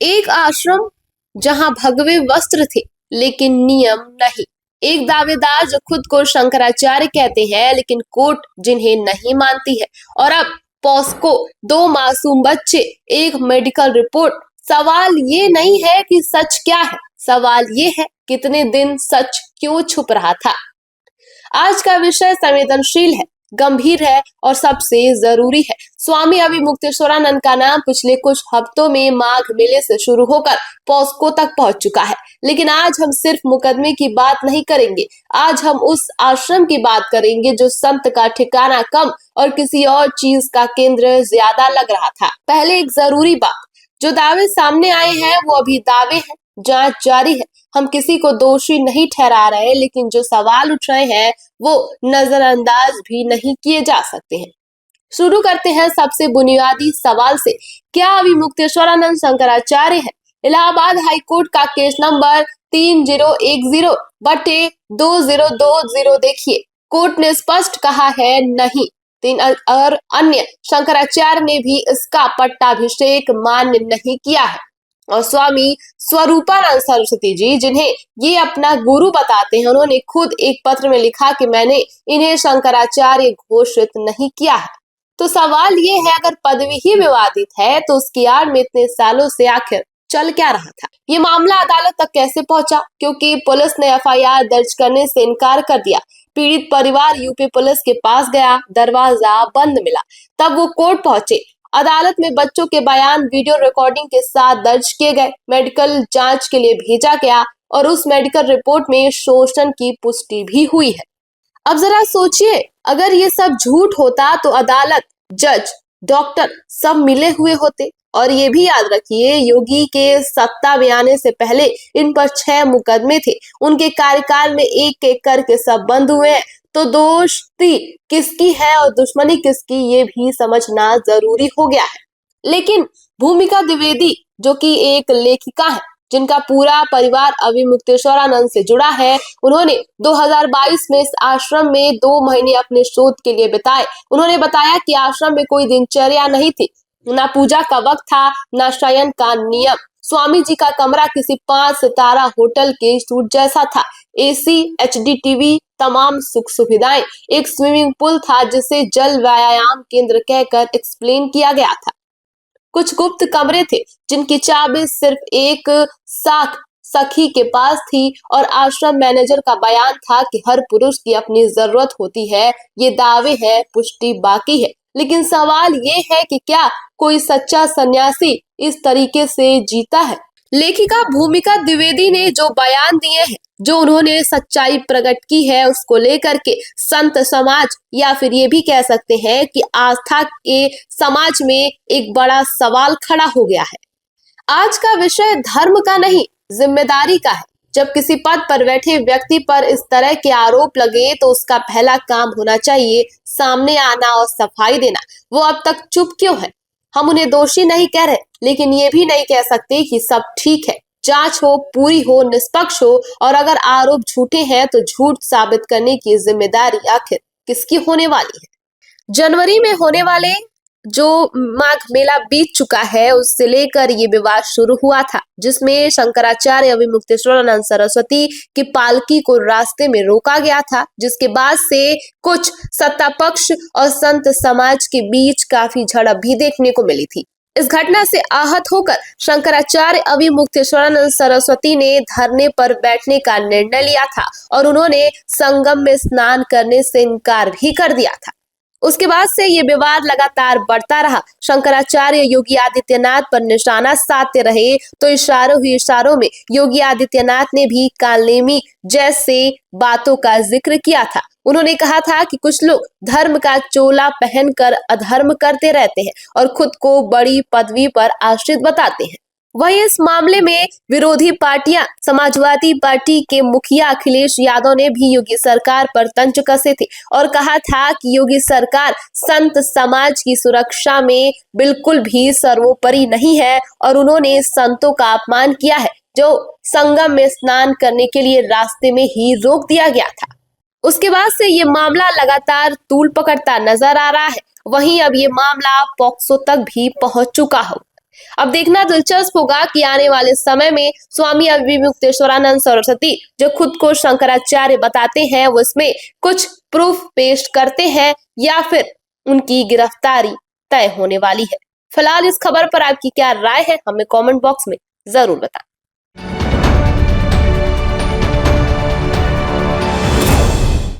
एक आश्रम जहां भगवे वस्त्र थे लेकिन नियम नहीं। एक दावेदार जो खुद को शंकराचार्य कहते हैं लेकिन कोर्ट जिन्हें नहीं मानती है। और अब पॉस्को, दो मासूम बच्चे, एक मेडिकल रिपोर्ट। सवाल ये नहीं है कि सच क्या है, सवाल ये है कितने दिन सच क्यों छुप रहा था। आज का विषय संवेदनशील है, गंभीर है और सबसे जरूरी है। स्वामी अविमुक्तेश्वरानंद का नाम पिछले कुछ हफ्तों में माघ मेले से शुरू होकर पॉस्को तक पहुंच चुका है। लेकिन आज हम सिर्फ मुकदमे की बात नहीं करेंगे, आज हम उस आश्रम की बात करेंगे जो संत का ठिकाना कम और किसी और चीज का केंद्र ज्यादा लग रहा था। पहले एक जरूरी बात, जो दावे सामने आए हैं वो अभी दावे हैं, जांच जारी है। हम किसी को दोषी नहीं ठहरा रहे, लेकिन जो सवाल उठ रहे हैं वो नजरअंदाज भी नहीं किए जा सकते हैं। शुरू करते हैं सबसे बुनियादी सवाल से, क्या अविमुक्तेश्वरानंद शंकराचार्य है? इलाहाबाद हाईकोर्ट का केस नंबर 3010/2020 देखिए। कोर्ट ने स्पष्ट कहा है नहीं। 3 और अन्य शंकराचार्य ने भी इसका पट्टाभिषेक मान्य नहीं किया है। और स्वामी स्वरूपानंद सरस्वती जी, जिन्हें ये अपना गुरु बताते हैं, उन्होंने खुद एक पत्र में लिखा कि मैंने इन्हें शंकराचार्य घोषित नहीं किया है। तो सवाल ये है, अगर पदवी ही विवादित है तो उसकी आड़ में इतने सालों से आखिर चल क्या रहा था? ये मामला अदालत तक कैसे पहुंचा? क्योंकि पुलिस ने एफआईआर दर्ज करने से इनकार कर दिया। पीड़ित परिवार यूपी पुलिस के पास गया, दरवाजा बंद मिला। तब वो कोर्ट पहुंचे। अदालत में बच्चों के बयान वीडियो रिकॉर्डिंग के साथ दर्ज किए गए, मेडिकल जांच के लिए भेजा गया और उस मेडिकल रिपोर्ट में शोषण की पुष्टि भी हुई है। अब जरा सोचिए, अगर ये सब झूठ होता तो अदालत, जज, डॉक्टर सब मिले हुए होते। और ये भी याद रखिए, योगी के सत्ता में आने से पहले इन पर 6 मुकदमे थे। उनके कार्यकाल में एक एक करके सब बंद हुए हैं। तो दोस्ती किसकी है और दुश्मनी किसकी, ये भी समझना जरूरी हो गया है। लेकिन भूमिका द्विवेदी, जो कि एक लेखिका है जिनका पूरा परिवार अविमुक्तेश्वरानंद से जुड़ा है, उन्होंने 2022 में इस आश्रम में 2 महीने अपने शोध के लिए बिताए। उन्होंने बताया कि आश्रम में कोई दिनचर्या नहीं थी, ना पूजा का वक्त था, ना शयन का नियम। स्वामी जी का कमरा किसी 5 सितारा होटल के सूट जैसा था। एसी, एचडी टीवी, तमाम सुख सुविधाएं। एक स्विमिंग पूल था जिसे जल व्यायाम केंद्र कहकर एक्सप्लेन किया गया था। कुछ गुप्त कमरे थे जिनकी चाबी सिर्फ एक साख सखी के पास थी। और आश्रम मैनेजर का बयान था कि हर पुरुष की अपनी जरूरत होती है। ये दावे हैं, पुष्टि बाकी है। लेकिन सवाल ये है कि क्या कोई सच्चा सन्यासी इस तरीके से जीता है? लेखिका भूमिका द्विवेदी ने जो बयान दिए हैं, जो उन्होंने सच्चाई प्रकट की है, उसको लेकर के संत समाज, या फिर ये भी कह सकते हैं कि आस्था के समाज में एक बड़ा सवाल खड़ा हो गया है। आज का विषय धर्म का नहीं, जिम्मेदारी का है। जब किसी पद पर बैठे व्यक्ति पर इस तरह के आरोप लगे तो उसका पहला काम होना चाहिए सामने आना और सफाई देना। वो अब तक चुप क्यों है? हम उन्हें दोषी नहीं कह रहे, लेकिन ये भी नहीं कह सकते कि सब ठीक है। जांच हो, पूरी हो, निष्पक्ष हो, और अगर आरोप झूठे हैं तो झूठ साबित करने की जिम्मेदारी आखिर किसकी होने वाली है? जनवरी में होने वाले जो माघ मेला बीत चुका है, उससे लेकर ये विवाद शुरू हुआ था, जिसमें शंकराचार्य अविमुक्तेश्वरानंद सरस्वती की पालकी को रास्ते में रोका गया था, जिसके बाद से कुछ सत्ता पक्ष और संत समाज के बीच काफी झड़प भी देखने को मिली थी। इस घटना से आहत होकर शंकराचार्य अविमुक्तेश्वरानंद सरस्वती ने धरने पर बैठने का निर्णय लिया था और उन्होंने संगम में स्नान करने से इनकार भी कर दिया था। उसके बाद से ये विवाद लगातार बढ़ता रहा। शंकराचार्य योगी आदित्यनाथ पर निशाना साधते रहे, तो इशारों ही इशारों में योगी आदित्यनाथ ने भी कालनेमी जैसे बातों का जिक्र किया था। उन्होंने कहा था कि कुछ लोग धर्म का चोला पहनकर अधर्म करते रहते हैं और खुद को बड़ी पदवी पर आश्रित बताते हैं। वहीं इस मामले में विरोधी पार्टियां, समाजवादी पार्टी के मुखिया अखिलेश यादव ने भी योगी सरकार पर तंज कसे थे और कहा था कि योगी सरकार संत समाज की सुरक्षा में बिल्कुल भी सर्वोपरि नहीं है और उन्होंने संतों का अपमान किया है, जो संगम में स्नान करने के लिए रास्ते में ही रोक दिया गया था। उसके बाद से ये मामला लगातार तूल पकड़ता नजर आ रहा है। वहीं अब ये मामला पॉक्सो तक भी पहुंच चुका हो। अब देखना दिलचस्प होगा कि आने वाले समय में स्वामी अविमुक्तेश्वरानंद सरस्वती जो खुद को शंकराचार्य बताते हैं वो इसमें कुछ प्रूफ पेश करते हैं या फिर उनकी गिरफ्तारी तय होने वाली है। फिलहाल इस खबर पर आपकी क्या राय है हमें कमेंट बॉक्स में जरूर बताएं।